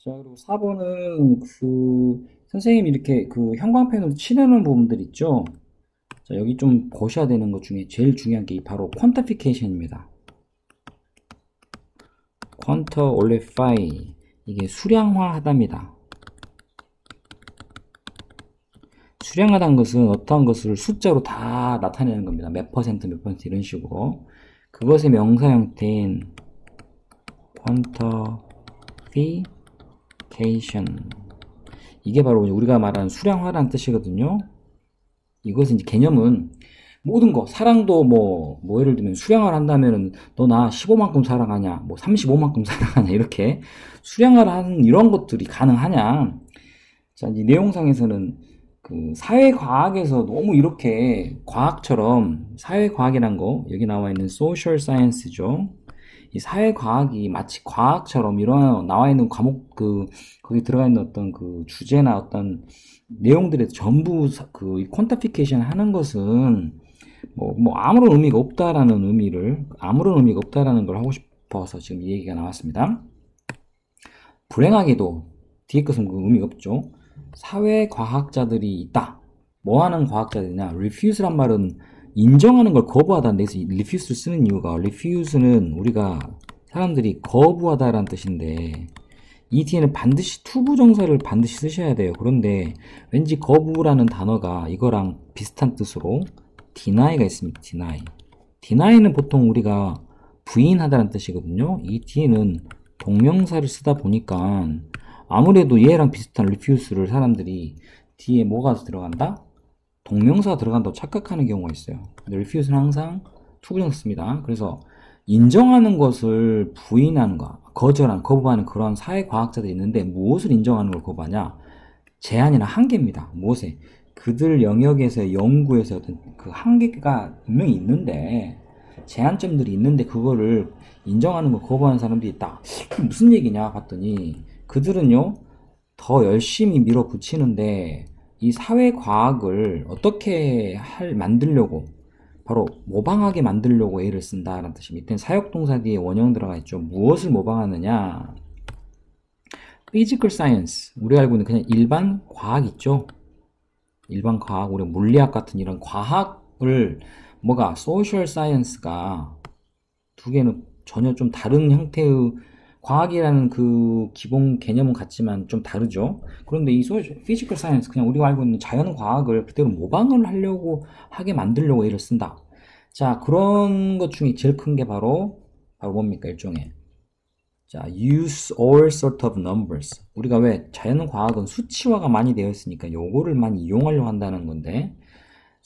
자, 그리고 4번은 선생님이 이렇게 형광펜으로 칠해놓은 부분들 있죠? 자, 여기 좀 보셔야 되는 것 중에 제일 중요한 게 바로 퀀터피케이션입니다. 퀀터올리파이. 이게 수량화하답니다. 수량하다는 것은 어떠한 것을 숫자로 다 나타내는 겁니다. 몇 퍼센트, 몇 퍼센트 이런 식으로. 그것의 명사 형태인 퀀터피케이션. 이게 바로 우리가 말하는 수량화라는 뜻이거든요. 이것은 이제 개념은 모든 거, 사랑도 뭐 예를 들면 수량화를 한다면은 너 나 15만큼 사랑하냐, 뭐 35만큼 사랑하냐, 이렇게 수량화를 하는 이런 것들이 가능하냐. 자, 이 내용상에서는 사회과학에서 너무 이렇게 과학처럼, 사회과학이란 거, 여기 나와 있는 social science죠. 이 사회과학이 마치 과학처럼 이런 나와 있는 과목, 거기 들어가 있는 어떤 주제나 어떤 내용들에 전부 퀀터피케이션 하는 것은 아무런 의미가 없다라는 아무런 의미가 없다라는 걸 하고 싶어서 지금 이 얘기가 나왔습니다. 불행하게도 뒤에 것은 의미가 없죠. 사회과학자들이 있다. 뭐 하는 과학자들이냐? refuse란 말은 인정하는 걸 거부하다는 데서 refuse를 쓰는 이유가, refuse는 우리가 사람들이 거부하다라는 뜻인데, 이 뒤에는 반드시 투부정사를 반드시 쓰셔야 돼요. 그런데 왠지 거부라는 단어가 이거랑 비슷한 뜻으로 deny가 있습니다. deny는 보통 우리가 부인하다는 뜻이거든요. 이 뒤에는 동명사를 쓰다 보니까 아무래도 얘랑 비슷한 refuse를 사람들이 뒤에 뭐가 들어간다? 동명사가 들어간다고 착각하는 경우가 있어요. 근데 refuse는 항상 투부정사 씁니다. 그래서 인정하는 것을 부인하는 거, 거부하는 그런 사회과학자들이 있는데 무엇을 인정하는 걸 거부하냐? 제한이나 한계입니다. 무엇에? 그들 영역에서의 연구에서 어떤 그 한계가 분명히 있는데, 제한점들이 있는데 그거를 인정하는 걸 거부하는 사람들이 있다. 그게 무슨 얘기냐 봤더니 그들은요, 더 열심히 밀어붙이는데 이 사회과학을 어떻게 만들려고, 바로 모방하게 만들려고 애를 쓴다라는 뜻이, 밑에 사역동사 뒤에 원형 들어가 있죠. 무엇을 모방하느냐? physical science, 우리가 알고 있는 그냥 일반 과학 있죠. 일반 과학, 우리 물리학 같은 이런 과학을 social science가 두 개는 전혀 좀 다른 형태의, 과학이라는 그 기본 개념은 같지만 좀 다르죠. 그런데 이 physical science, 그냥 우리가 알고 있는 자연과학을 그대로 모방을 하게 만들려고 애를 쓴다. 자, 그런 것 중에 제일 큰 게 바로 뭡니까? 일종의, 자, use all sort of numbers. 우리가 왜 자연과학은 수치화가 많이 되어 있으니까 요거를 많이 이용하려고 한다는 건데,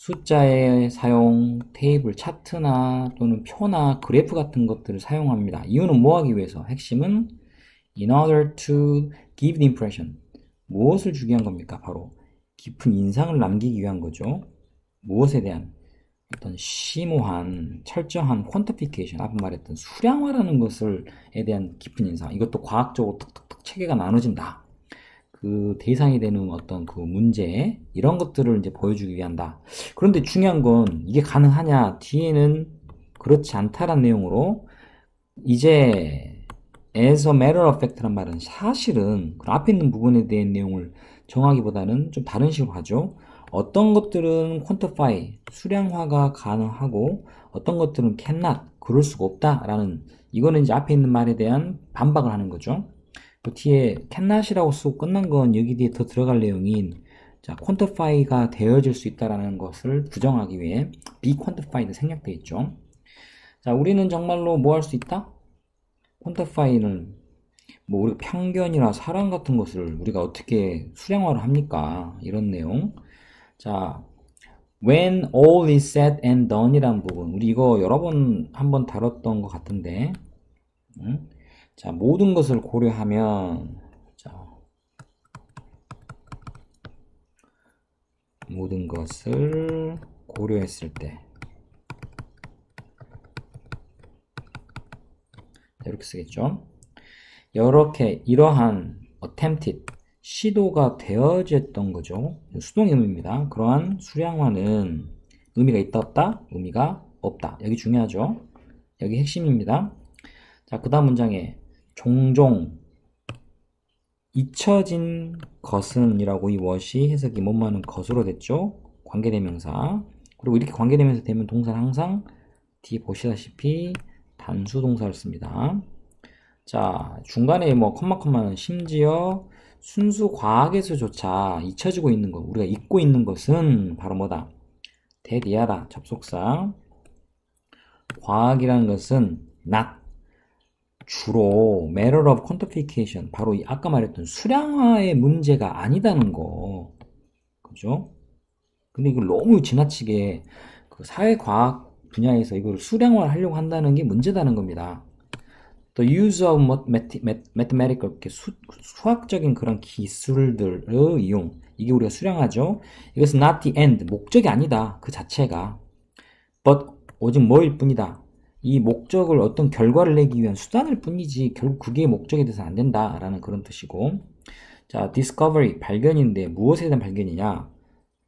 숫자의 사용, 테이블, 차트나 또는 표나 그래프 같은 것들을 사용합니다. 이유는 뭐 하기 위해서? 핵심은 in order to give the impression. 무엇을 주기 위한 겁니까? 바로 깊은 인상을 남기기 위한 거죠. 무엇에 대한 어떤 심오한, 철저한 퀀터피케이션, 앞에 말했던 수량화라는 것에 대한 깊은 인상. 이것도 과학적으로 톡톡톡 체계가 나눠진다. 그 대상이 되는 어떤 그 문제, 이런 것들을 이제 보여주기 위한다. 그런데 중요한 건 이게 가능하냐? 뒤에는 그렇지 않다란 내용으로, 이제 as a matter of fact란 말은 사실은 그 앞에 있는 부분에 대한 내용을 정하기보다는 좀 다른 식으로 하죠. 어떤 것들은 quantify, 수량화가 가능하고 어떤 것들은 cannot, 그럴 수가 없다라는, 이거는 이제 앞에 있는 말에 대한 반박을 하는 거죠. 그 뒤에 cannot이라고 쓰고 끝난 건 여기 뒤에 더 들어갈 내용인, 자, quantify가 되어질 수 있다라는 것을 부정하기 위해 be quantified 생략되어 있죠. 자, 우리는 정말로 뭐 할 수 있다? quantify는 우리가 편견이나 사랑 같은 것을 우리가 어떻게 수량화를 합니까? 이런 내용. 자, when all is said and done 이라는 부분, 우리 이거 여러 번 한번 다뤘던 것 같은데, 자, 모든 것을 고려하면, 자, 모든 것을 고려했을 때, 이렇게 쓰겠죠. 이러한 attempted, 시도가 되어졌던 거죠. 수동 의미입니다. 그러한 수량화는 의미가 있다 없다? 의미가 없다. 여기 중요하죠. 여기 핵심입니다. 자, 그 다음 문장에 종종, 잊혀진 것은 이라고 이 what이 해석이 뭐뭐하는 것으로 됐죠. 관계대명사. 그리고 이렇게 관계대명사 되면 동사는 항상 뒤에 보시다시피 단수 동사를 씁니다. 자, 중간에 뭐 컴마는 심지어 순수 과학에서조차 잊혀지고 있는 것, 우리가 잊고 있는 것은 바로 뭐다? 대디하다, 접속사. 과학이라는 것은 not, 주로 matter of quantification, 바로 아까 말했던 수량화의 문제가 아니다는 거. 그죠? 근데 이걸 너무 지나치게 그 사회과학 분야에서 이걸 수량화를 하려고 한다는 게 문제다는 겁니다. The use of mathematical, 수학적인 그런 기술들의 이용, 이게 우리가 수량하죠. 이것은 not the end, 목적이 아니다. 그 자체가. But, 오직 뭐일 뿐이다. 이 목적을 어떤 결과를 내기 위한 수단일 뿐이지 결국 그게 목적이 돼서 안 된다라는 그런 뜻이고. 자, discovery, 발견인데 무엇에 대한 발견이냐?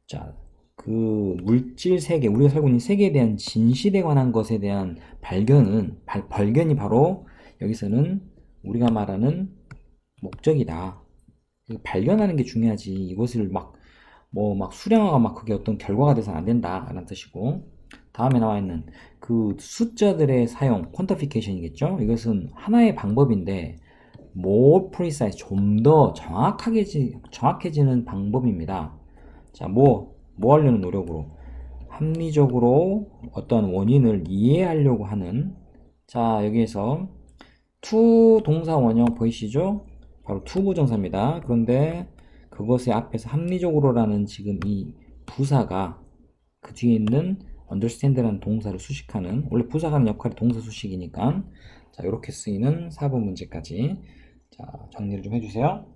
자, 그 물질 세계, 우리가 살고 있는 세계에 대한 진실에 관한 것에 대한 발견이 바로 여기서는 우리가 말하는 목적이다. 발견하는 게 중요하지. 이것을 막 수량화가 막 그게 어떤 결과가 돼서는 안 된다라는 뜻이고. 다음에 나와 있는 그 숫자들의 사용, quantification이겠죠? 이것은 하나의 방법인데 more precise, 좀 더 정확해지는 방법입니다. 자, 뭐 하려는 노력으로 합리적으로 어떤 원인을 이해하려고 하는. 자, 여기에서 to 동사 원형 보이시죠? 바로 to 부정사입니다. 그런데 그것의 앞에서 합리적으로라는 지금 이 부사가 그 뒤에 있는 understand라는 동사를 수식하는, 원래 부사가 하는 역할이 동사 수식이니까. 자, 이렇게 쓰이는 4번 문제까지. 자, 정리를 좀 해주세요.